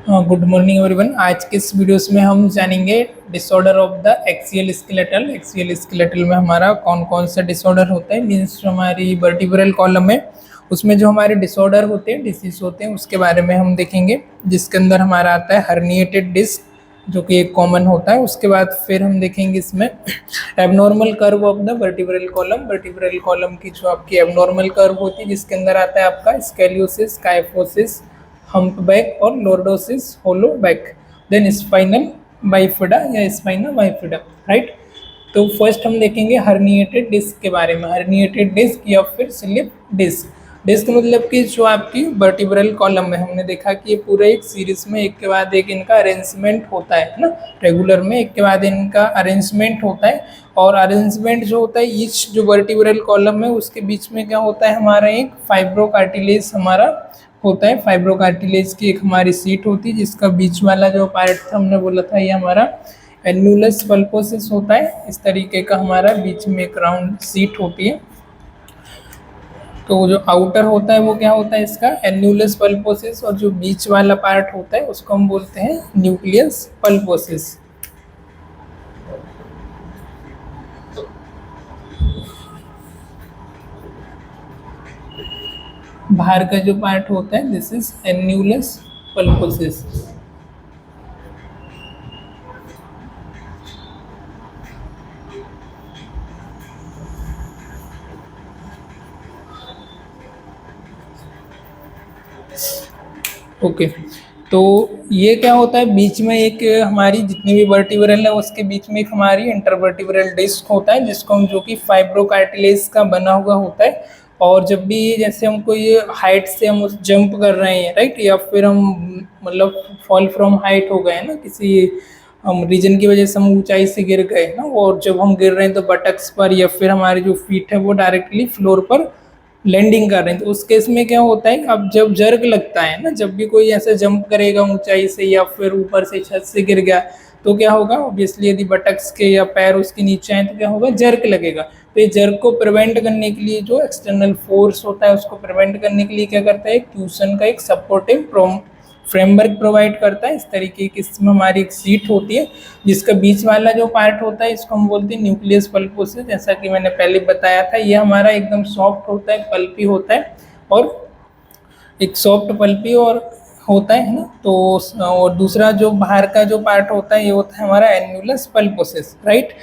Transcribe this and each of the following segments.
Good morning everyone. आज के इस वीडियोस में हम जानेंगे disorder of the axial skeletal. Axial skeletal में हमारा कौन कौन सा डिसऑर्डर होता है, मीन्स जो हमारी वर्टिब्रल कॉलम है उसमें जो हमारे डिसऑर्डर होते हैं, डिसीज होते हैं, उसके बारे में हम देखेंगे। जिसके अंदर हमारा आता है हर्निएटेड डिस्क, जो कि एक कॉमन होता है। उसके बाद फिर हम देखेंगे इसमें abnormal curve of the vertebral column. Vertebral column की जो आपकी एबनॉर्मल कर्व होती है, जिसके अंदर आता है आपका स्केलियोसिस, काइफोसिस, हम्पबैक और लॉर्डोसिस, होलो बैक, देन स्पाइनल बाइफिडा या स्पाइना बाइफिडा, राइट। तो फर्स्ट हम देखेंगे हर्निएटेड डिस्क के बारे में। हर्निएटेड डिस्क या फिर स्लिप डिस्क। डिस्क मतलब कि जो आपकी वर्टिब्रल कॉलम में हमने देखा कि ये पूरे एक सीरीज में एक के बाद एक इनका अरेंजमेंट होता है ना, रेगुलर में एक के बाद इनका अरेंजमेंट होता है। और अरेंजमेंट जो होता है ईच जो वर्टिब्रल कॉलम है उसके बीच में क्या होता है, हमारा एक फाइब्रो कार्टिलेज हमारा होता है। फाइब्रो कार्टिलेज की एक हमारी सीट होती है, जिसका बीच वाला जो पार्ट था हमने बोला था ये हमारा एन्यूलस पल्पोसिस होता है। इस तरीके का हमारा बीच में एक राउंड सीट होती है। तो जो आउटर होता है वो क्या होता है, इसका एन्यूलस पल्पोसिस, और जो बीच वाला पार्ट होता है उसको हम बोलते हैं न्यूक्लियस पल्पोसिस। बाहर का जो पार्ट होता है दिस इज एन्यूलस पल्पोसिस। ओके, तो ये क्या होता है, बीच में एक हमारी जितनी भी वर्टिब्रल है उसके बीच में एक हमारी इंटरवर्टिब्रल डिस्क होता है, जिसको हम जो कि फाइब्रोकार्टिलेज का बना हुआ होता है। और जब भी जैसे हम कोई हाइट से हम उस जंप कर रहे हैं, राइट, या फिर हम मतलब फॉल फ्रॉम हाइट हो गए ना, किसी हम रीजन की वजह से हम ऊंचाई से गिर गए ना, और जब हम गिर रहे हैं तो बटक्स पर या फिर हमारे जो फीट है वो डायरेक्टली फ्लोर पर लैंडिंग कर रहे हैं। तो उस केस में क्या होता है, अब जब जर्क लगता है ना, जब भी कोई ऐसे जंप करेगा ऊंचाई से या फिर ऊपर से छत से गिर गया, तो क्या होगा, ऑब्वियसली यदि बटक्स के या पैर उसके नीचे आए तो क्या होगा, जर्क लगेगा। तो ये जर्क को प्रिवेंट करने के लिए जो एक्सटर्नल फोर्स होता है उसको प्रिवेंट करने के लिए क्या करता है, क्यूशन का एक सपोर्टिव फ्रेमवर्क प्रोवाइड करता है। इस तरीके की इसमें हमारी एक सीट होती है, जिसका बीच वाला जो पार्ट होता है इसको हम बोलते हैं न्यूक्लियस पल्पोसिस। जैसा कि मैंने पहले बताया था, ये हमारा एकदम सॉफ्ट होता है, पल्पी होता है, और एक सॉफ्ट पल्पी और होता है ना। तो और दूसरा जो बाहर का जो पार्ट होता है ये होता है हमारा एन्यूलस पल्पोसिस, राइट।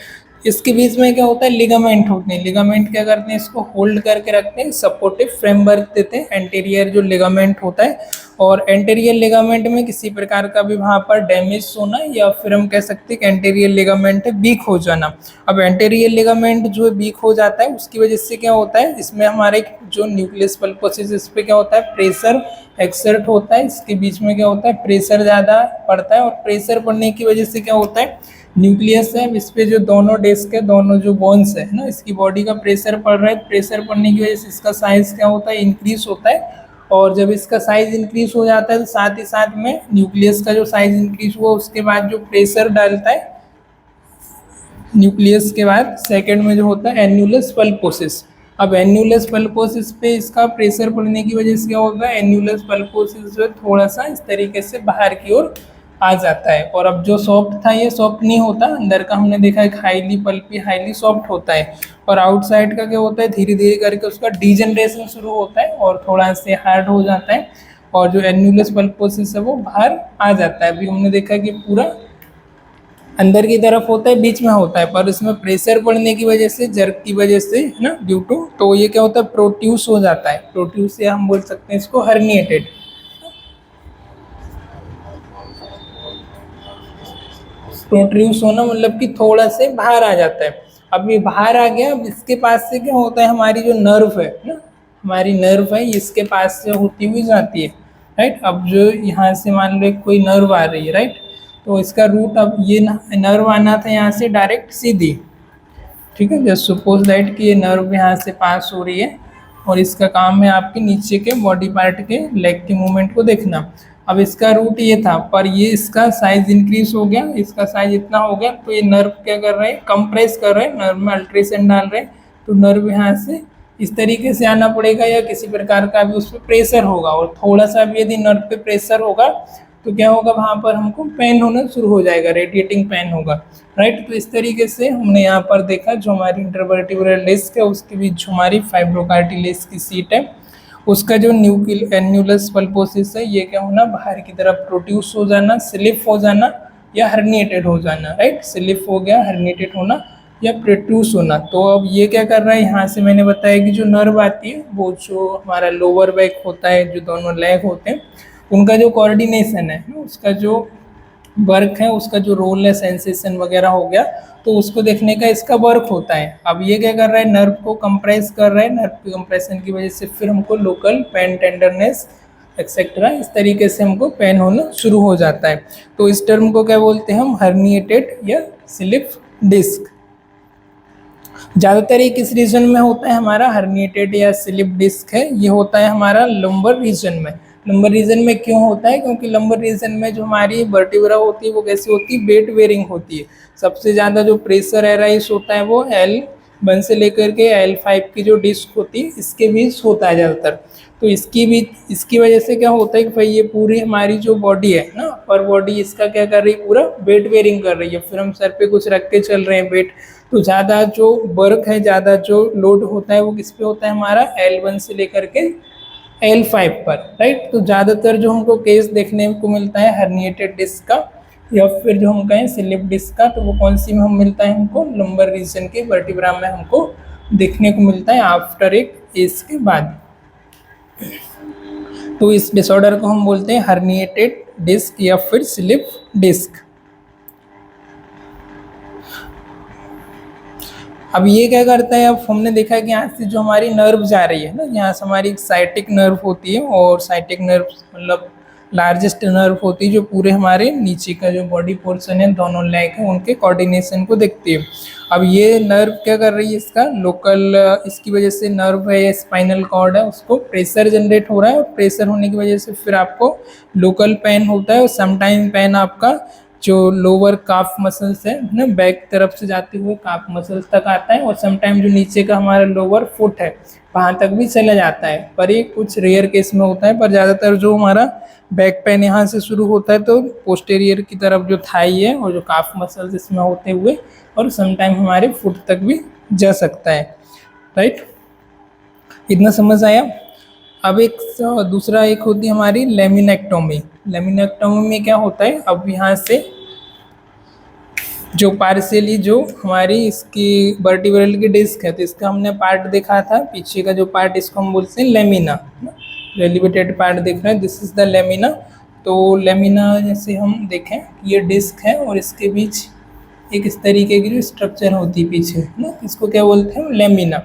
इसके बीच में क्या होता है, लिगामेंट होते हैं। लिगामेंट क्या करते हैं, इसको होल्ड करके रखते हैं, सपोर्टिव फ्रेमवर्क देते हैं, एंटीरियर जो लिगामेंट होता है। और एंटीरियर लिगामेंट में किसी प्रकार का भी वहाँ पर डैमेज होना, या फिर हम कह सकते हैं कि एंटीरियर लिगामेंट है वीक हो जाना। अब एंटीरियर लिगामेंट जो वीक हो जाता है उसकी वजह से क्या होता है, इसमें हमारे जो न्यूक्लियस पल्पोसिस इस पर क्या होता है, प्रेशर एक्सर्ट होता है। इसके बीच में क्या होता है, प्रेशर ज़्यादा पड़ता है, और प्रेशर पड़ने की वजह से क्या होता है, न्यूक्लियस है इस पे जो दोनों डिस्क है, दोनों जो बोन्स है ना, इसकी बॉडी का प्रेशर पड़ रहा है। प्रेशर पड़ने की वजह से इसका साइज क्या होता है, इंक्रीज होता है। और जब इसका साइज इंक्रीज हो जाता है तो साथ ही साथ में न्यूक्लियस का जो साइज इंक्रीज हुआ उसके बाद जो प्रेशर डालता है न्यूक्लियस के बाद सेकंड में जो होता है एन्यूलस पल्पोसिस। अब एन्यूलस पल्पोसिस पे इसका प्रेशर पड़ने की वजह से क्या होगा, एन्यूलस पल्पोसिस जो है थोड़ा सा इस तरीके से बाहर की ओर आ जाता है। और अब जो सॉफ्ट था ये सॉफ्ट नहीं होता, अंदर का हमने देखा है हाईली पल्पी, हाईली सॉफ्ट होता है। और आउटसाइड का क्या होता है, धीरे धीरे करके उसका डीजनरेशन शुरू होता है और थोड़ा से हार्ड हो जाता है, और जो एन्यूलस पल्पोसिस है वो बाहर आ जाता है। अभी हमने देखा कि पूरा अंदर की तरफ होता है, बीच में होता है, पर इसमें प्रेशर पड़ने की वजह से, जर्क की वजह से है ना, ड्यू टू, तो ये क्या होता है, प्रोट्यूस हो जाता है। प्रोट्यूस से हम बोल सकते हैं इसको हर्निएटेड। प्रोट्यूस होना मतलब कि थोड़ा से बाहर आ जाता है। अब ये बाहर आ गया, अब इसके पास से क्या होता है, हमारी जो नर्व है ना, हमारी नर्व है इसके पास से होती हुई जाती है, राइट। अब जो यहाँ से मान लो कोई नर्व आ रही है, राइट, तो इसका रूट, अब ये नर्व आना था यहाँ से डायरेक्ट सीधी, ठीक है। जस्ट सपोज दैट कि ये नर्व यहाँ से पास हो रही है, और इसका काम है आपके नीचे के बॉडी पार्ट के लेग के मूवमेंट को देखना। अब इसका रूट ये था, पर ये इसका साइज इंक्रीज हो गया, इसका साइज इतना हो गया, तो ये नर्व क्या कर रहे हैं, कंप्रेस कर रहे हैं, नर्व में अल्ट्रेशन डाल रहे हैं। तो नर्व यहाँ से इस तरीके से आना पड़ेगा, या किसी प्रकार का भी उस पर प्रेशर होगा, और थोड़ा सा भी यदि नर्व पे प्रेशर होगा तो क्या होगा, वहाँ पर हमको पेन होना शुरू हो जाएगा, रेडिएटिंग पेन होगा, राइट। तो इस तरीके से हमने यहाँ पर देखा जो हमारी इंटरवर्टिब्रल डिस्क है उसके बीच जो हमारी फाइब्रोकार्टिलेज की सीट है उसका जो एन्यूलस पल्पोसिस है ये क्या होना, बाहर की तरफ प्रोड्यूस हो जाना, स्लिप हो जाना या हर्निएटेड हो जाना, राइट। स्लिप हो गया, हर्निएटेड होना या प्रोट्रूस होना। तो अब ये क्या कर रहा है, यहाँ से मैंने बताया कि जो नर्व आती है वो जो हमारा लोअर बैक होता है, जो दोनों लेग होते हैं उनका जो कोऑर्डिनेशन है उसका जो वर्क है, उसका जो रोल है, सेंसेशन वगैरह हो गया, तो उसको देखने का इसका वर्क होता है। अब ये क्या कर रहा है, नर्व को कंप्रेस कर रहा है, नर्व के कंप्रेशन की वजह से फिर हमको लोकल पेन, टेंडरनेस एक्सेट्रा इस तरीके से हमको पेन होना शुरू हो जाता है। तो इस टर्म को क्या बोलते हैं हम, हर्निएटेड या स्लिप डिस्क। ज़्यादातर ये किस रीजन में होता है हमारा, हर्निएटेड या स्लिप डिस्क है ये होता है हमारा लंबर रीजन में। लंबर रीजन में क्यों होता है, क्योंकि लंबर रीजन में जो हमारी वर्टिब्रा होती है वो कैसी होती है, वेट बेयरिंग होती है। सबसे ज़्यादा जो प्रेशर एराइज होता है वो L1 से लेकर के L5 की जो डिस्क होती है इसके बीच होता है ज़्यादातर। तो इसकी वजह से क्या होता है कि भाई ये पूरी हमारी जो बॉडी है ना, पर बॉडी इसका क्या कर रही है, पूरा वेट बेयरिंग कर रही है। फिर हम सर पे कुछ रख के चल रहे हैं वेट, तो ज़्यादा जो वर्क है, ज़्यादा जो लोड होता है वो किस पे होता है हमारा, L1 से लेकर के L5 पर, राइट। तो ज़्यादातर जो हमको केस देखने को मिलता है हर्निएटेड डिस्क का या फिर जो हम कहें स्लिप डिस्क का, तो वो कौन सी में हम मिलता है हमको, लंबर रीजन के वर्टिब्रा में हमको देखने को मिलता है आफ्टर एक एज के बाद। तो इस डिसऑर्डर को हम बोलते हैं हर्निएटेड डिस्क या फिर स्लिप डिस्क। अब ये क्या करता है, अब हमने देखा कि यहाँ से जो हमारी नर्व जा रही है ना, यहाँ से हमारी साइटिक नर्व होती है, और साइटिक नर्व मतलब लार्जेस्ट नर्व होती है जो पूरे हमारे नीचे का जो बॉडी पोर्शन है, दोनों लेग है उनके कोऑर्डिनेशन को देखती है। अब ये नर्व क्या कर रही है, इसका लोकल, इसकी वजह से नर्व है, स्पाइनल कॉर्ड है, उसको प्रेशर जनरेट हो रहा है, और प्रेशर होने की वजह से फिर आपको लोकल पेन होता है, और समटाइम पेन आपका जो लोअर काफ मसल्स है ना, बैक तरफ से जाते हुए काफ मसल्स तक आता है, और समटाइम जो नीचे का हमारा लोअर फुट है वहाँ तक भी चला जाता है। पर ये कुछ रेयर केस में होता है, पर ज़्यादातर जो हमारा बैक पेन यहाँ से शुरू होता है तो पोस्टेरियर की तरफ जो थाई है और जो काफ मसल्स इसमें होते हुए और समटाइम हमारे फुट तक भी जा सकता है, राइट। इतना समझ आया। अब एक दूसरा एक होती है हमारी लेमिनेक्टोमी। लेमिनेक्टोमी में क्या होता है, अब यहाँ से जो पार्शियली जो हमारी इसकी वर्टिब्रल की डिस्क है, तो इसका हमने पार्ट देखा था, पीछे का जो पार्ट इसको हम बोलते हैं लेमिना, जो एलिवेटेड पार्ट देख रहे हैं, दिस इज द लेमिना। तो लेमिना जैसे हम देखें ये डिस्क है और इसके बीच एक इस तरीके की जो स्ट्रक्चर होती है पीछे ना, इसको क्या बोलते हैं, लेमिना।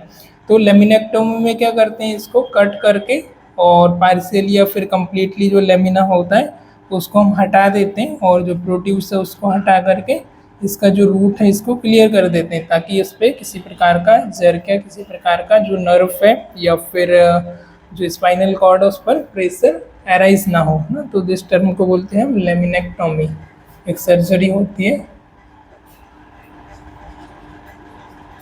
तो लेमिनेक्टोमी में क्या करते हैं, इसको कट करके और पार्शियली या फिर कंप्लीटली जो लेमिना होता है उसको हम हटा देते हैं, और जो प्रोड्यूस है उसको हटा करके इसका जो रूट है इसको क्लियर कर देते हैं, ताकि इस पर किसी प्रकार का जर्क या किसी प्रकार का जो नर्व है या फिर जो स्पाइनल कॉर्ड है उस पर प्रेशर एराइज ना हो ना। तो दिस टर्म को बोलते हैं लेमिनेक्टोमी। एक सर्जरी होती है,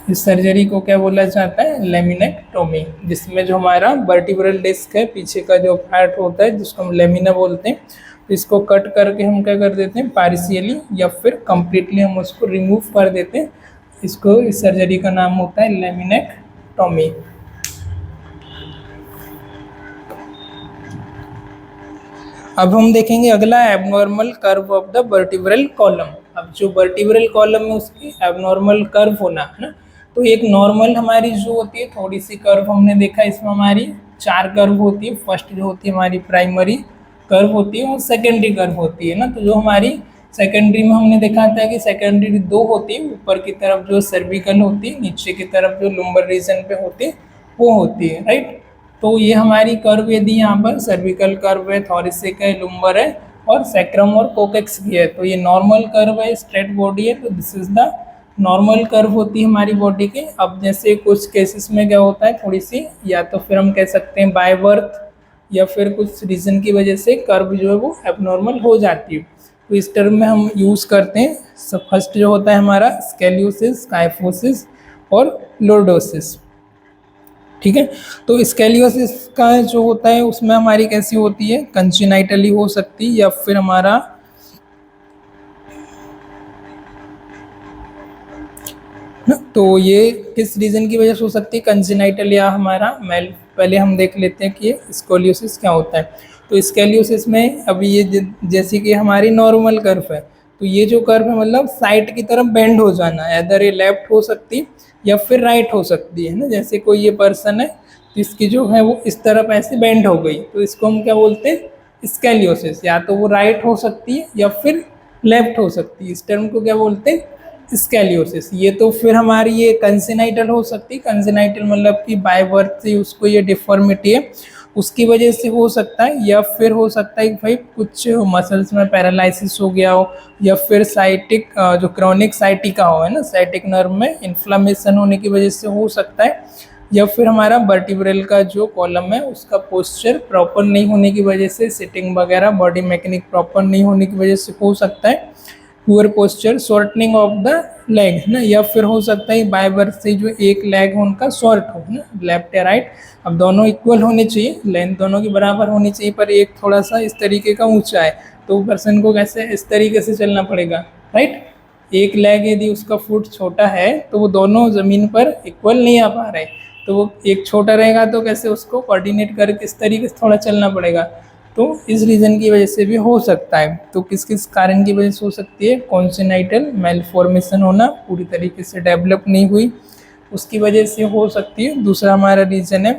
इस सर्जरी को क्या बोला जाता है, लेमिनेक्टोमी, जिसमें जो हमारा वर्टिब्रल डिस्क है पीछे का जो पार्ट होता है जिसको हम लेमिना बोलते हैं, तो इसको कट करके हम क्या कर देते हैं, पार्शियली या फिर कंप्लीटली हम उसको रिमूव कर देते हैं। इसको, इस सर्जरी का नाम होता है लेमिनेक्टोमी। अब हम देखेंगे अगला, abnormal curve of the vertebral column. अब जो वर्टिब्रल कॉलम है उसकी एबनॉर्मल कर्व होना है ना, तो एक नॉर्मल हमारी जो होती है थोड़ी सी कर्व हमने देखा, इसमें हमारी 4 कर्व होती है। फर्स्ट जो होती है हमारी प्राइमरी कर्व होती है और सेकेंडरी कर्व होती है ना। तो जो हमारी सेकेंडरी में हमने देखा था कि सेकेंडरी 2 होती है, ऊपर की तरफ जो सर्विकल होती है, नीचे की तरफ जो लंबर रीजन पे होती है वो होती है, राइट। तो ये हमारी कर्व यदि यहाँ पर सर्विकल कर्व है, थॉरेसिक है, लंबर है और सैक्रम और कोकेक्स की है, तो ये नॉर्मल कर्व है, स्ट्रेट बॉडी है, तो this is the normal curve होती है हमारी बॉडी के। अब जैसे कुछ केसेस में क्या होता है, थोड़ी सी या तो फिर हम कह सकते हैं बाय बर्थ या फिर कुछ रीजन की वजह से कर्व जो है वो एबनॉर्मल हो जाती है। तो इस टर्म में हम यूज़ करते हैं, सब फर्स्ट जो होता है हमारा स्केलियोसिस, काइफोसिस और लोर्डोसिस। ठीक है। तो स्केलियोसिस का जो होता है उसमें हमारी कैसी होती है, कंजेनाइटली हो सकती है या फिर हमारा ना, तो ये किस रीजन की वजह से हो सकती है, कंजेनाइटल या हमारा मेल। पहले हम देख लेते हैं कि ये स्कोलियोसिस क्या होता है। तो स्केलियोसिस में अभी ये जैसे कि हमारी नॉर्मल कर्व है, तो ये जो कर्व है मतलब साइड की तरफ बेंड हो जाना है, इधर ये लेफ्ट हो सकती है या फिर राइट हो सकती है ना। जैसे कोई ये पर्सन है तो इसकी जो है वो इस तरफ ऐसे बेंड हो गई, तो इसको हम क्या बोलते हैं, स्केलियोसिस। या तो वो राइट हो सकती है या फिर लेफ्ट हो सकती है, इस टर्म को क्या बोलते हैं, स्केलियोसिस। ये तो फिर हमारी ये कंजेनाइटल हो सकती है, कंजेनाइटल मतलब कि बाय बर्थ से उसको ये डिफॉर्मिटी है उसकी वजह से हो सकता है, या फिर हो सकता है कि भाई कुछ मसल्स में पैरालिसिस हो गया हो, या फिर साइटिक जो क्रॉनिक साइटिका हो है ना, साइटिक नर्व में इन्फ्लामेशन होने की वजह से हो सकता है, या फिर हमारा वर्टिब्रल का जो कॉलम है उसका पोस्चर प्रॉपर नहीं होने की वजह से, सिटिंग वगैरह बॉडी मैकेनिक प्रॉपर नहीं होने की वजह से हो सकता है poor posture, shortening of the leg है ना, या फिर हो सकता है बाय बर्थ से जो एक लेग हो उनका शॉर्ट हो ना, लेफ्ट या राइट। अब दोनों इक्वल होने चाहिए, लेंथ दोनों की बराबर होनी चाहिए, पर एक थोड़ा सा इस तरीके का ऊंचा है, तो पर्सन को कैसे इस तरीके से चलना पड़ेगा, राइट। एक लेग यदि उसका फुट छोटा है तो वो दोनों ज़मीन पर इक्वल नहीं आ पा रहे, तो वो एक छोटा रहेगा तो कैसे उसको कोऑर्डिनेट करके इस तरीके से थोड़ा चलना पड़ेगा। तो इस रीज़न की वजह से भी हो सकता है। तो किस किस कारण की वजह से हो सकती है, कॉन्जेनाइटल मेलफॉर्मेशन होना, पूरी तरीके से डेवलप नहीं हुई, उसकी वजह से हो सकती है। दूसरा हमारा रीज़न है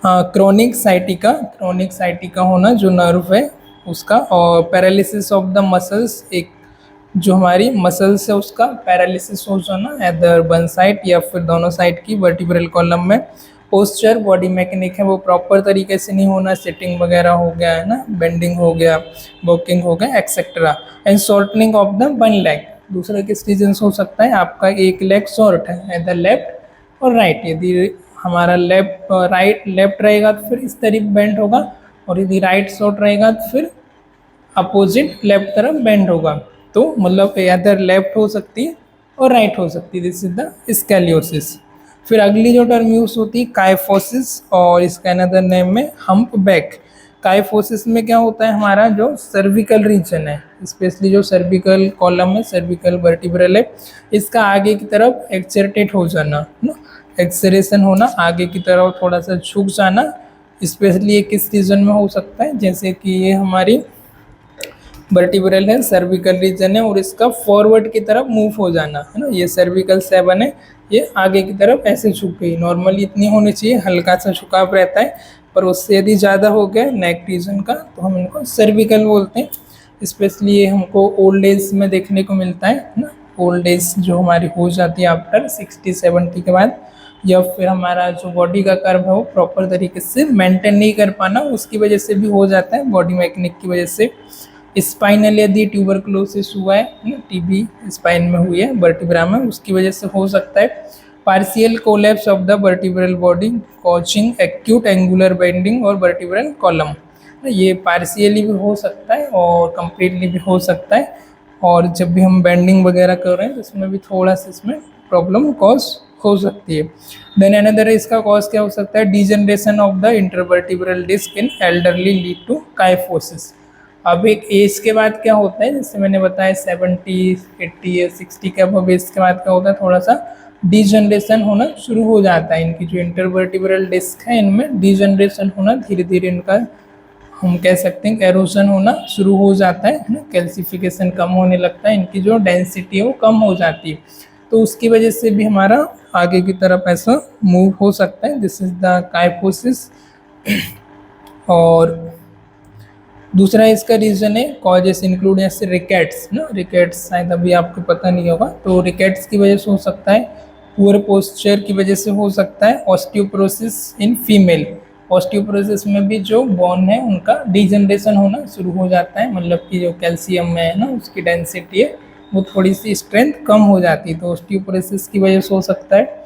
क्रोनिक साइटिका, क्रोनिक साइटिका होना जो नर्व है उसका, और पैरालिसिस ऑफ द मसल्स, एक जो हमारी मसल्स है उसका पैरालिसिस हो जाना, एदर वन साइड या फिर दोनों साइड की वर्टिब्रल कॉलम में। पोस्चर बॉडी मैकेनिक है वो प्रॉपर तरीके से नहीं होना, सिटिंग वगैरह हो गया है ना, बेंडिंग हो गया, वॉकिंग हो गया etcetera, and shortening of the one leg. दूसरा किस रीजन से हो सकता है, आपका एक लेग शॉर्ट है, एदर लेफ्ट और राइट। यदि हमारा लेफ्ट रहेगा तो फिर इस तरफ बेंड होगा, और यदि राइट शॉर्ट रहेगा तो फिर अपोजिट लेफ्ट तरफ बेंड होगा। तो मतलब अदर लेफ्ट हो सकती है और राइट हो सकती है, दिस इज द स्केलियोसिस। फिर अगली जो टर्म यूज होती है काइफोसिस, और इसका अनदर नेम में हम्प बैक। काइफोसिस में क्या होता है, हमारा जो सर्विकल रीजन है, स्पेशली जो सर्विकल कॉलम है, सर्विकल वर्टिब्रल है, इसका आगे की तरफ एक्सर्टेट हो जाना ना, एक्सरेशन होना, आगे की तरफ थोड़ा सा झुक जाना। स्पेशली ये किस रीजन में हो सकता है, जैसे कि ये हमारी वर्टिब्रल है, सर्विकल रीजन है, और इसका फॉरवर्ड की तरफ मूव हो जाना है ना, ये सर्विकल 7 है, ये आगे की तरफ ऐसे झुक गई। नॉर्मली इतनी होनी चाहिए, हल्का सा झुकाव रहता है, पर उससे यदि ज़्यादा हो गया नेक रीजन का तो हम इनको सर्विकल बोलते हैं। स्पेशली ये हमको ओल्ड एज में देखने को मिलता है ना, ओल्ड एज जो हमारी हो जाती है आफ्टर 60-70 के बाद, या फिर हमारा जो बॉडी का कर्व है वो प्रॉपर तरीके से मेंटेन नहीं कर पाना, उसकी वजह से भी हो जाता है, बॉडी मैकेनिक की वजह से। स्पाइनल यदि ट्यूबरकुलोसिस हुआ है ना, टीबी स्पाइन में हुई है वर्टिब्रा में, उसकी वजह से हो सकता है। Partial collapse of the vertebral body causing acute angular bending और वर्टिब्रल कॉलम, ये पार्शियली भी हो सकता है और कंप्लीटली भी हो सकता है। और जब भी हम बेंडिंग वगैरह कर रहे हैं तो इसमें भी थोड़ा सा इसमें प्रॉब्लम कॉज हो सकती है। देन अनदर इसका कॉज क्या हो सकता है, degeneration of the intervertebral disc in elderly lead to kyphosis. अब एक एज के बाद क्या होता है, जैसे मैंने बताया 70-80 या 60 के अब एज के बाद क्या होता है, थोड़ा सा डीजनरेशन होना शुरू हो जाता है। इनकी जो इंटरवर्टिब्रल डिस्क है इनमें डीजनरेशन होना, धीरे धीरे इनका हम कह सकते हैं एरोजन होना शुरू हो जाता है ना, कैल्सिफिकेशन कम होने लगता है, इनकी जो डेंसिटी है वो कम हो जाती है, तो उसकी वजह से भी हमारा आगे की तरफ ऐसा मूव हो सकता है, दिस इज द काइफोसिस। और दूसरा इसका रीज़न है कॉजेस इंक्लूड जैसे रिकेट्स ना, रिकेट्स शायद अभी आपको पता नहीं होगा, तो रिकेट्स की वजह से हो सकता है, पुअर पोस्चर की वजह से हो सकता है, ऑस्टियोपोरोसिस इन फीमेल। ऑस्टियोपोरोसिस में भी जो बोन है उनका डिजनरेशन होना शुरू हो जाता है, मतलब कि जो कैल्शियम में है ना उसकी डेंसिटी है वो थोड़ी सी स्ट्रेंथ कम हो जाती है, तो ऑस्टियोपोरोसिस की वजह से हो सकता है।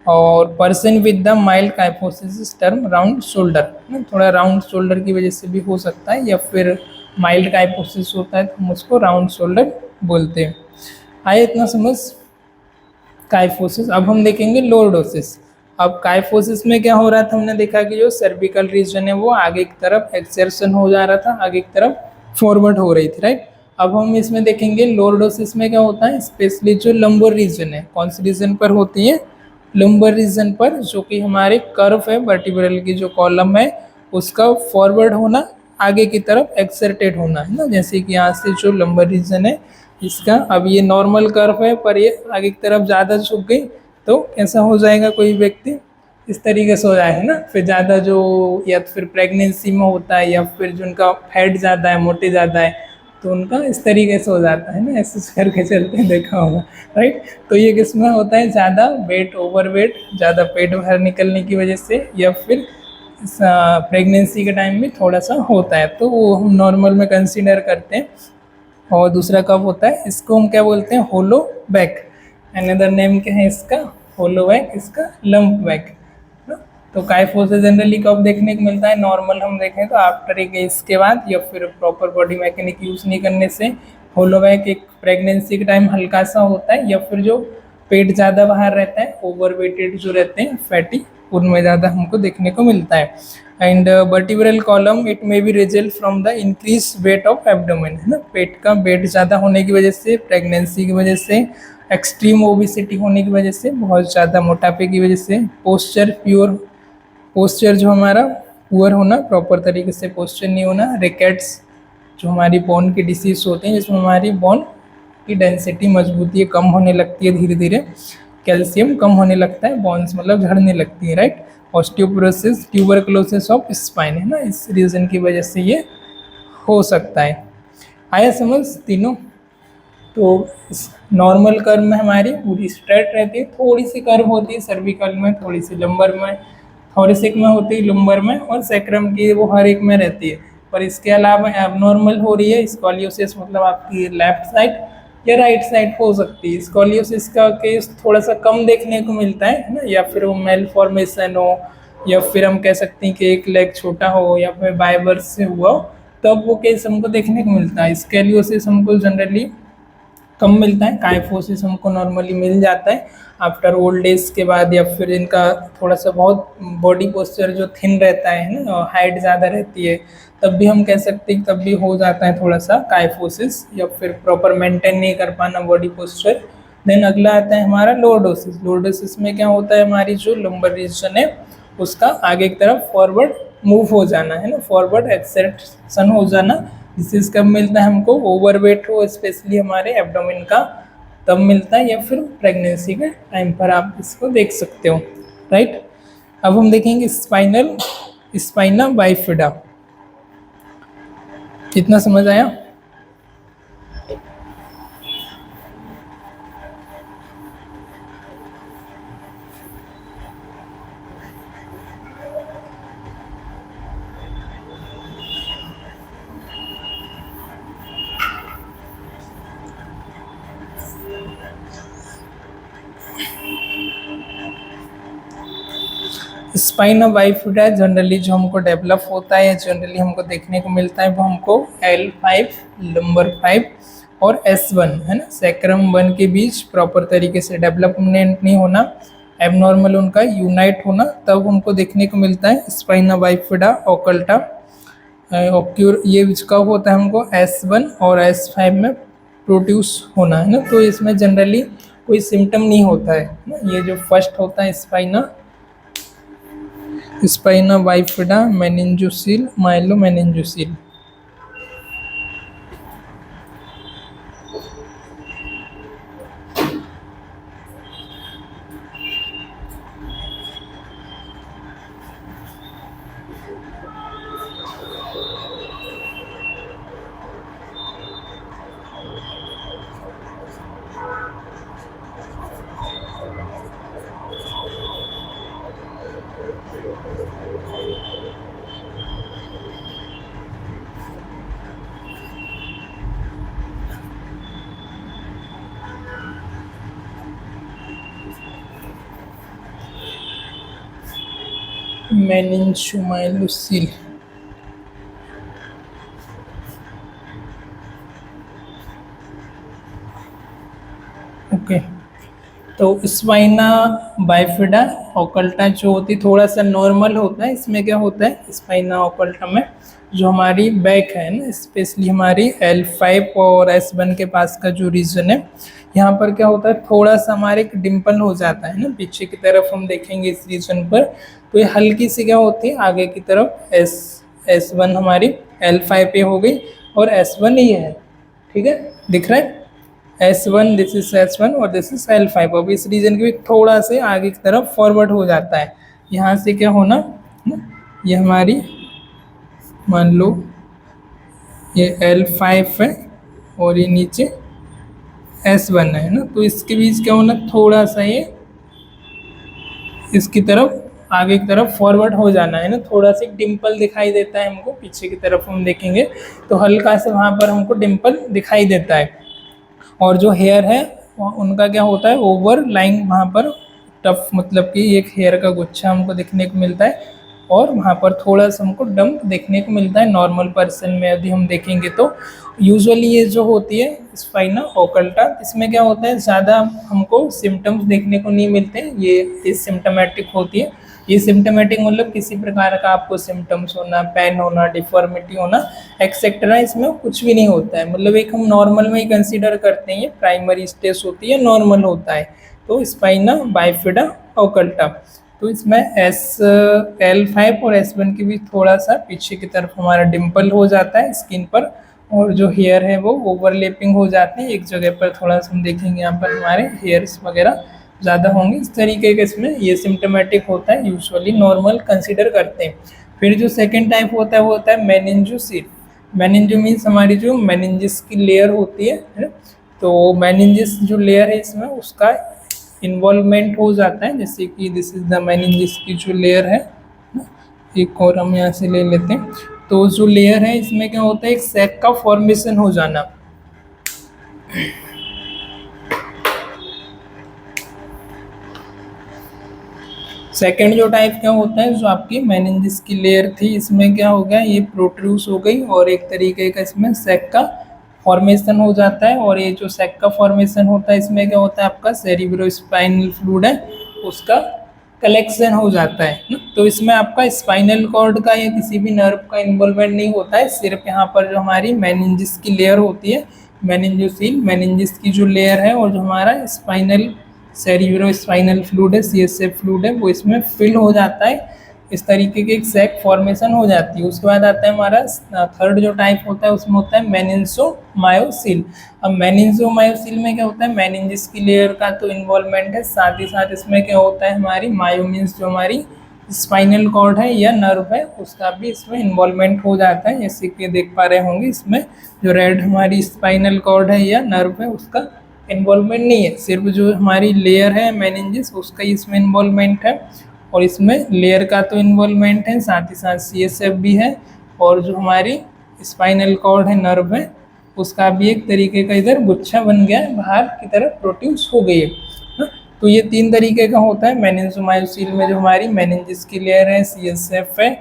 और person with the mild kyphosis term round shoulder, थोड़ा राउंड शोल्डर की वजह से भी हो सकता है, या फिर माइल्ड काइफोसिस होता है तो हम उसको राउंड शोल्डर बोलते हैं। आए इतना समझ काइफोसिस। अब हम देखेंगे लोर्डोसिस। अब काइफोसिस में क्या हो रहा था, हमने देखा कि जो सर्विकल रीजन है वो आगे की तरफ एक्सर्शन हो जा रहा था, आगे की तरफ फॉरवर्ड हो रही थी, राइट। अब हम इसमें देखेंगे लॉर्डोसिस में क्या होता है, स्पेशली जो लंबर रीजन है, कौन सी रीजन पर होती है, लंबर रीजन पर, जो कि हमारे कर्व है वर्टिब्रल की जो कॉलम है उसका फॉरवर्ड होना, आगे की तरफ एक्सर्टेड होना, है ना। जैसे कि यहाँ से जो लंबर रीजन है इसका, अब ये नॉर्मल कर्व है पर ये आगे की तरफ ज़्यादा झुक गई तो कैसा हो जाएगा, कोई व्यक्ति इस तरीके से हो जाए, है ना। फिर ज़्यादा जो या तो फिर प्रेगनेंसी में होता है या फिर जिनका फैट ज़्यादा है, मोटे ज़्यादा है, तो उनका इस तरीके से हो जाता है ना, ऐसे करके चलते हैं, देखा होगा, राइट। तो ये किस में होता है, ज़्यादा वेट, ओवर वेट, ज़्यादा पेट बाहर निकलने की वजह से, या फिर प्रेगनेंसी के टाइम में थोड़ा सा होता है, तो वो हम नॉर्मल में कंसीडर करते हैं। और दूसरा कब होता है, इसको हम क्या बोलते हैं, होलो बैक। अनदर नेम क्या है इसका, होलो बैक, इसका लंप बैक। तो काइफोसिस जनरली कब देखने को मिलता है, नॉर्मल हम देखें तो आफ्टर एक एज के बाद, या फिर प्रॉपर बॉडी मैकेनिक यूज़ नहीं करने से। होलो बैक एक प्रेगनेंसी के टाइम हल्का सा होता है, या फिर जो पेट ज़्यादा बाहर रहता है, ओवर वेटेड जो रहते हैं फैटी, उनमें ज़्यादा हमको देखने को मिलता है। And vertebral column it may B result from the increase weight of abdomen, है ना। पेट का वेट ज़्यादा होने की वजह से, प्रेगनेंसी की वजह से, एक्सट्रीम ओबिसिटी होने की वजह से, बहुत ज़्यादा मोटापे की वजह से, पोस्चर जो हमारा पुअर होना, प्रॉपर तरीके से पोस्चर नहीं होना, रिकेट्स जो हमारी बोन की डिसीज होती हैं जिसमें हमारी बोन की डेंसिटी, मजबूती कम होने लगती है, धीरे धीरे कैल्शियम कम होने लगता है, बोन्स मतलब झड़ने लगती है, right. Osteoporosis, tuberculosis of spine, है ना, इस रीज़न की वजह से ये हो सकता है। आया समझ तीनों। तो इस नॉर्मल कर्व में हमारी पूरी स्ट्रेट रहती है, थोड़ी सी कर्व होती है सर्विकल में, थोड़ी सी लंबर में, थोरेसिक में होती है, लंबर में, और सैक्रम की वो हर एक में रहती है। पर इसके अलावा एबनॉर्मल हो रही है स्कॉलियोसिस, मतलब आपकी लेफ्ट साइड या राइट साइड हो सकती है। स्कॉलियोसिस का केस थोड़ा सा कम देखने को मिलता है ना, या फिर वो मेल फॉर्मेशन हो, या फिर हम कह सकते हैं कि एक लेग छोटा हो, या फिर बाइबर्स से हुआ हो, तब वो केस हमको देखने को मिलता है। स्कैलियोसिस हमको जनरली कम मिलता है, काइफोसिस हमको नॉर्मली मिल जाता है आफ्टर ओल्ड एज के बाद, या फिर इनका थोड़ा सा बहुत बॉडी पोस्चर जो थिन रहता है ना, हाइट ज़्यादा रहती है, तब भी हम कह सकते हैं, तब भी हो जाता है थोड़ा सा काइफोसिस, या फिर प्रॉपर मेंटेन नहीं कर पाना बॉडी पोस्चर। देन अगला आता है हमारा लोर्डोसिस। लोर्डोसिस में क्या होता है, हमारी जो लंबर रीजन है उसका आगे की तरफ फॉरवर्ड मूव हो जाना, है ना, फॉरवर्ड एक्सेप्शन हो जाना। डिसीज कब मिलता है हमको, ओवरवेट हो स्पेशली हमारे एब्डोमेन का, तब मिलता है, या फिर प्रेगनेंसी के टाइम पर आप इसको देख सकते हो, राइट। अब हम देखेंगे स्पाइना बाइफिडा। कितना समझ आया। स्पाइना बाइफिडा जनरली जो हमको डेवलप होता है, जनरली हमको देखने को मिलता है, वो हमको L5, लंबर 5 और S1, है ना, सैक्रम 1 के बीच प्रॉपर तरीके से डेवलपमेंट नहीं होना, एबनॉर्मल उनका यूनाइट होना, तब हमको देखने को मिलता है स्पाइना बाइफिडा ओकल्टा ऑक्यूर। ये कब होता है हमको, S1 और S5 में प्रोड्यूस होना, है ना। तो इसमें जनरली कोई सिम्टम नहीं होता है ना। ये जो फर्स्ट होता है spina bifida meningocele, myelo meningocele. Meningomyelocele. Okay, तो स्पाइना बाइफिडा ओकल्टा जो होती थोड़ा सा नॉर्मल होता है, इसमें क्या होता है स्पाइना ओकल्टा में जो हमारी बैक है ना, स्पेशली हमारी L5 और S1 के पास का जो रीजन है, यहाँ पर क्या होता है थोड़ा सा हमारे एक डिम्पल हो जाता है ना पीछे की तरफ, हम देखेंगे इस रीजन पर। तो ये हल्की सी क्या होती है आगे की तरफ S1 हमारी L5 पे हो गई और S1 ही है, ठीक है, दिख रहा है S1, दिस इज S1 और दिस इज L5। अब इस रीजन के भी थोड़ा से आगे की तरफ फॉरवर्ड हो जाता है, यहाँ से क्या होना, ये हमारी मान लो ये L5 है और ये नीचे S1 है ना, तो इसके बीच क्या होना थोड़ा सा ये इसकी तरफ आगे की तरफ फॉरवर्ड हो जाना है ना, थोड़ा सा डिम्पल दिखाई देता है हमको पीछे की तरफ, हम देखेंगे तो हल्का सा वहाँ पर हमको डिम्पल दिखाई देता है। और जो हेयर है उनका क्या होता है ओवर लाइंग वहाँ पर टफ, मतलब कि एक हेयर का गुच्छा हमको देखने को मिलता है और वहाँ पर थोड़ा सा हमको डंप देखने को मिलता है। नॉर्मल पर्सन में यदि हम देखेंगे तो यूजुअली ये जो होती है स्पाइना ओकल्टा, इसमें क्या होता है ज़्यादा हमको सिम्टम्स देखने को नहीं मिलते, ये सिम्टोमेटिक होती है। ये सिम्टोमेटिक मतलब किसी प्रकार का आपको सिम्टम्स होना, पेन होना, डिफॉर्मिटी होना एक्सेट्रा इसमें कुछ भी नहीं होता है, मतलब एक हम नॉर्मल में ही कंसीडर करते हैं, ये प्राइमरी स्टेज होती है, नॉर्मल होता है। तो स्पाइना बाइफिडा ओकल्टा, तो इसमें L5 और S1 के बीच थोड़ा सा पीछे की तरफ हमारा डिम्पल हो जाता है स्किन पर और जो हेयर है वो ओवरलैपिंग हो जाते हैं एक जगह पर, थोड़ा सा हम देखेंगे यहाँ पर हमारे हेयर्स वगैरह ज़्यादा होंगे, इस तरीके के इसमें ये सिम्टोमेटिक होता है, यूजुअली नॉर्मल कंसीडर करते हैं। फिर जो सेकेंड टाइप होता है वो होता है मेनिंजोसिल। मेनिंजो मीन्स हमारी जो मेनिंजिस की लेयर होती है ना, तो मेनिंजिस जो लेयर है इसमें उसका इन्वॉल्वमेंट हो जाता है, जैसे कि दिस इज द मेनिंजिस की जो लेयर है ना, एक और हम यहाँ से ले लेते हैं। तो जो लेयर है इसमें क्या होता है एक सैक का फॉर्मेशन हो जाना। सेकेंड जो टाइप क्या होता है जो आपकी मेनिंजिस की लेयर थी इसमें क्या हो गया ये प्रोट्रूस हो गई और एक तरीके का इसमें सैक का फॉर्मेशन हो जाता है। और ये जो सैक का फॉर्मेशन होता है इसमें क्या होता है आपका सेरिब्रोस्पाइनल फ्लूइड है उसका कलेक्शन हो जाता है ना। तो इसमें आपका स्पाइनल कॉर्ड का या किसी भी नर्व का इन्वॉल्वमेंट नहीं होता है, सिर्फ यहाँ पर जो हमारी मेनिंजिस की लेयर होती है मेनिंजोसील, मेनिंजिस की जो लेयर है और जो हमारा स्पाइनल सेरिब्रोस्पाइनल फ्लूइड है CSF फ्लूइड है वो इसमें फिल हो जाता है, इस तरीके की एक सैक फॉर्मेशन हो जाती है। उसके बाद आता है हमारा थर्ड जो टाइप होता है उसमें होता है मेनिंजोमायोसिल। अब मेनिंजोमायोसिल में क्या होता है मेनिंजिस की लेयर का तो इन्वॉल्वमेंट है, साथ ही साथ इसमें क्या होता है हमारी मायो मीन्स जो हमारी स्पाइनल कॉर्ड है या नर्व है उसका भी इसमें इन्वॉल्वमेंट हो जाता है, जैसे कि देख पा रहे होंगे इसमें जो रेड हमारी स्पाइनल कॉर्ड है या नर्व है उसका इन्वॉल्वमेंट नहीं है, सिर्फ जो हमारी लेयर है मेनिंजिस उसका ही इसमें इन्वॉल्वमेंट है। और इसमें लेयर का तो इन्वॉल्वमेंट है, साथ ही साथ CSF भी है और जो हमारी स्पाइनल कॉर्ड है नर्व है उसका भी एक तरीके का इधर गुच्छा बन गया है, बाहर की तरफ प्रोड्यूस हो गई है ना। तो ये तीन तरीके का होता है मेनिंजोमायोसिल में, जो हमारी मेनिंजिस की लेयर है CSF है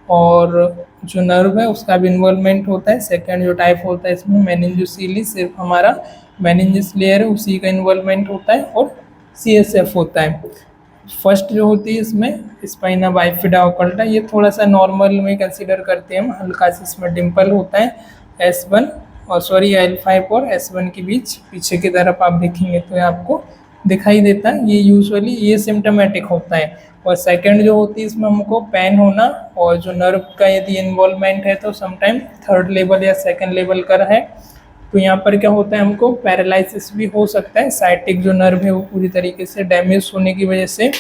और जो नर्व है उसका भी इन्वॉल्वमेंट होता है। सेकेंड जो टाइप होता है इसमें मेनिंजोसीली, सिर्फ हमारा मेनिंजिस लेयर है उसी का इन्वॉल्वमेंट होता है और CSF होता है। फर्स्ट जो होती है इसमें स्पाइना बाइफिडा ओकल्टा, ये थोड़ा सा नॉर्मल में कंसीडर करते हैं हम, हल्का सा इसमें डिम्पल होता है S1 और सॉरी L5 और S1 के बीच पीछे की तरफ आप देखेंगे तो ये आपको दिखाई देता है, ये यूजुअली ये सिम्टोमेटिक होता है। और सेकंड जो होती है इसमें हमको पेन होना और जो नर्व का यदि इन्वॉल्वमेंट है तो समटाइम थर्ड लेवल या सेकंड लेवल का है, तो यहाँ पर क्या होता है हमको पैरालिसिस भी हो सकता है, साइटिक जो नर्व है वो पूरी तरीके से डैमेज होने की वजह से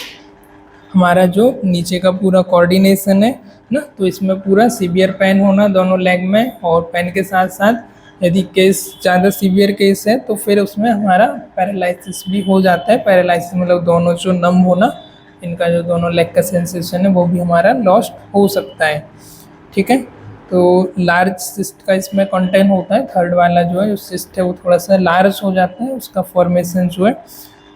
हमारा जो नीचे का पूरा कोऑर्डिनेशन है ना, तो इसमें पूरा सीवियर पेन होना दोनों लेग में, और पेन के साथ साथ यदि केस ज़्यादा सीवियर केस है तो फिर उसमें हमारा पैरालिसिस भी हो जाता है। पैरालिसिस मतलब दोनों जो नम होना, इनका जो दोनों लेग का सेंसेशन है वो भी हमारा लॉस्ट हो सकता है, ठीक है। तो लार्ज सिस्ट का इसमें कंटेंट होता है, थर्ड वाला जो है जो सिस्ट है वो थोड़ा सा लार्ज हो जाता है उसका फॉर्मेशन जो है,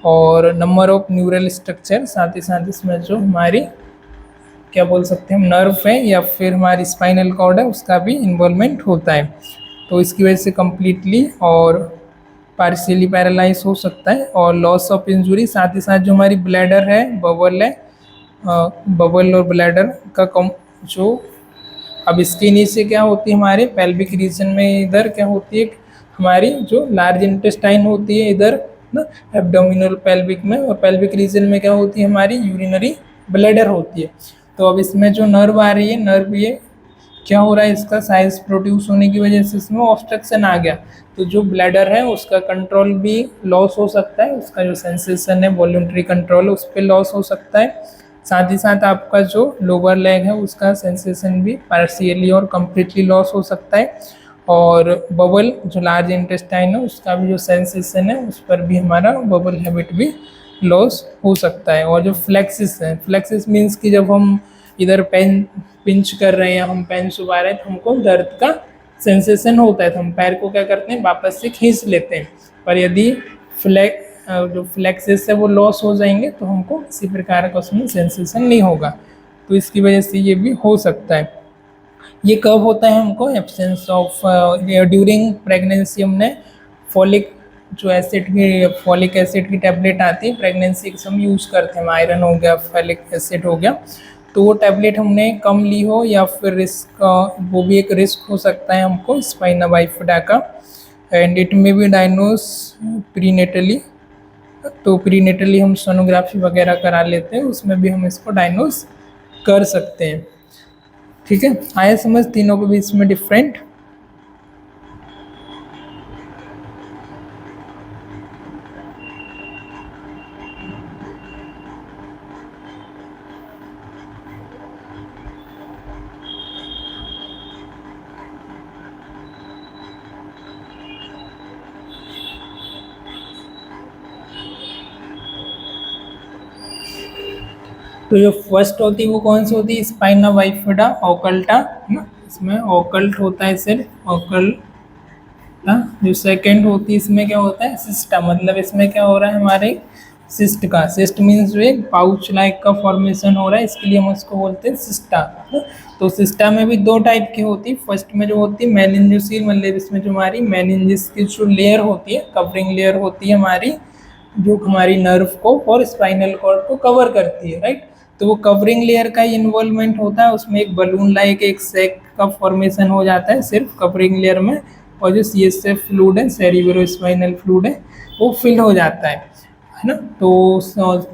और नंबर ऑफ न्यूरल स्ट्रक्चर, साथ ही साथ इसमें जो हमारी क्या बोल सकते हैं हम नर्व है या फिर हमारी स्पाइनल कॉर्ड है उसका भी इन्वॉल्वमेंट होता है। तो इसकी वजह से कम्प्लीटली और पार्शियली पैरालाइज हो सकता है। और लॉस ऑफ इंजुरी, साथ ही साथ जो हमारी ब्लैडर है, बबल है, बबल और ब्लैडर का कम जो, अब इसके नीचे क्या होती है हमारे पेल्विक रीजन में, इधर क्या होती है हमारी जो लार्ज इंटेस्टाइन होती है इधर ना, एब्डोमिनल पेल्विक में, और पेल्विक रीजन में क्या होती है हमारी यूरिनरी ब्लैडर होती है। तो अब इसमें जो नर्व आ रही है, नर्व ये क्या हो रहा है, इसका साइज प्रोड्यूस होने की वजह से इसमें ऑब्स्ट्रक्शन आ गया, तो जो ब्लैडर है उसका कंट्रोल भी लॉस हो सकता है, उसका जो सेंसेशन है वॉल्यूंटरी कंट्रोल उस पर लॉस हो सकता है। साथ ही साथ आपका जो लोअर लेग है उसका सेंसेशन भी पार्शियली और कम्प्लीटली लॉस हो सकता है। और बबल जो लार्ज इंटेस्टाइन है उसका भी जो सेंसेशन है उस पर भी हमारा बबल हैबिट भी लॉस हो सकता है। और जो फ्लेक्सिस है, फ्लेक्सिस मीन्स कि जब हम इधर पेन पिंच कर रहे हैं या हम पेन चुबा रहे हैं तो हमको दर्द का सेंसेशन होता है, तो हम पैर को क्या करते हैं वापस से खींच लेते हैं। पर यदि जो फ्लेक्सिस है वो लॉस हो जाएंगे तो हमको किसी प्रकार का उसमें सेंसेशन नहीं होगा, तो इसकी वजह से ये भी हो सकता है। ये कब होता है हमको, एब्सेंस ऑफ ड्यूरिंग प्रेगनेंसी हमने फॉलिक जो एसिड की, फॉलिक एसिड की टैबलेट आती है प्रेगनेंसी के समय यूज़ करते हैं, आयरन हो गया, फॉलिक एसिड हो गया, तो वो टैबलेट हमने कम ली हो या फिर रिस्क, वो भी एक रिस्क हो सकता है हमको स्पाइना बाइफिडा का। And it may be diagnose prenatally, तो प्रीनेटली हम सोनोग्राफी वगैरह करा लेते हैं, उसमें भी हम इसको डायग्नोज कर सकते हैं। ठीक है, आया समझ तीनों के बीच में डिफरेंट। तो जो फर्स्ट होती है वो कौन सी होती है, स्पाइना बाइफिडा ओकल्टा, है ना, इसमें ओकल्ट होता है सिर्फ ओकल्टा। जो सेकंड होती है इसमें क्या होता है, सिस्टा, मतलब इसमें क्या हो रहा है हमारे सिस्ट का, सिस्ट मीन्स जो एक पाउच लाइक का फॉर्मेशन हो रहा है, इसके लिए हम उसको बोलते हैं सिस्टा। तो सिस्टा में भी दो टाइप की होती है, फर्स्ट में जो होती है मेनिंजोसील, मतलब इसमें जो हमारी मेनिंजिस की जो लेयर होती है, कवरिंग लेयर होती है हमारी, जो हमारी नर्व को और स्पाइनल कॉर्ड को कवर करती है, राइट। तो वो कवरिंग लेयर का ही इन्वॉल्वमेंट होता है, उसमें एक बलून लाइक एक सैक का फॉर्मेशन हो जाता है सिर्फ कवरिंग लेयर में, और जो CSF फ्लूइड है, सेरिब्रोस्पाइनल फ्लूइड है, वो फिल हो जाता है ना। तो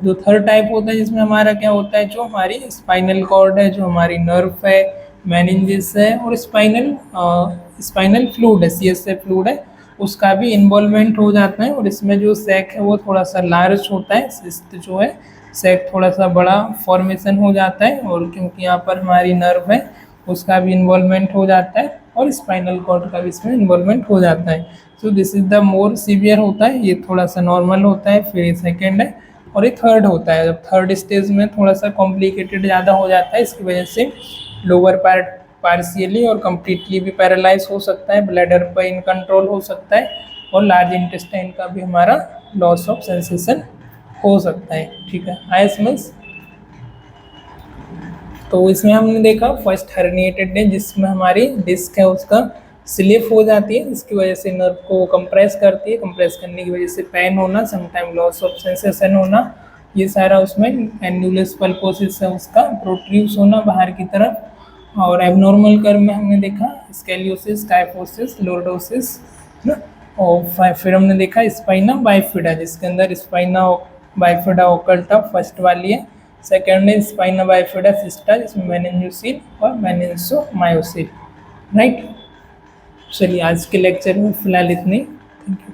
जो थर्ड टाइप होता है जिसमें हमारा क्या होता है, जो हमारी स्पाइनल कॉर्ड है, जो हमारी नर्व है, मेनिंजिस है, और स्पाइनल फ्लूइड है, CSF फ्लूइड है, उसका भी इन्वॉल्वमेंट हो जाता है। और इसमें जो सैक है वो थोड़ा सा लार्ज होता है, सिस्ट जो है सैक थोड़ा सा बड़ा फॉर्मेशन हो जाता है, और क्योंकि यहाँ पर हमारी नर्व है उसका भी इन्वॉल्वमेंट हो जाता है, और स्पाइनल कॉर्ड का भी इसमें इन्वॉल्वमेंट हो जाता है। So this is the more severe होता है, ये थोड़ा सा नॉर्मल होता है, फिर ये सेकेंड है, और ये थर्ड होता है। जब थर्ड स्टेज में थोड़ा सा कॉम्प्लिकेटेड ज़्यादा हो जाता है, इसकी वजह से लोअर पार्ट पार्शियली और कम्प्लीटली भी पैरालाइज हो सकता है, ब्लैडर पर इन कंट्रोल हो सकता है, और लार्ज इंटेस्टाइन का भी हमारा लॉस ऑफ सेंसेशन हो सकता है। ठीक है, आया समझ। तो इसमें हमने देखा फर्स्ट हर्निएटेड है, जिसमें हमारी डिस्क है उसका स्लिप हो जाती है, इसकी वजह से नर्व को कंप्रेस करती है, कंप्रेस करने की वजह से पेन होना, समटाइम लॉस ऑफ सेंसेशन होना, ये सारा उसमें एन्यूलस पल्पोसिस है उसका प्रोट्रूस होना बाहर की तरफ। और एबनॉर्मल कर्व में हमने देखा स्केलियोसिस, काइफोसिस, लोर्डोसिस ना। और फिर हमने देखा स्पाइना बाइफिडा, जिसके अंदर स्पाइना बाइफिडा ओकल्टा फर्स्ट वाली है, सेकेंड है स्पाइना बाइफिडा सिस्टा, जिसमें मेनिंजोसील और मेनिंजोमायोसिल, राइट। चलिए आज के लेक्चर में फिलहाल इतनी, थैंक यू।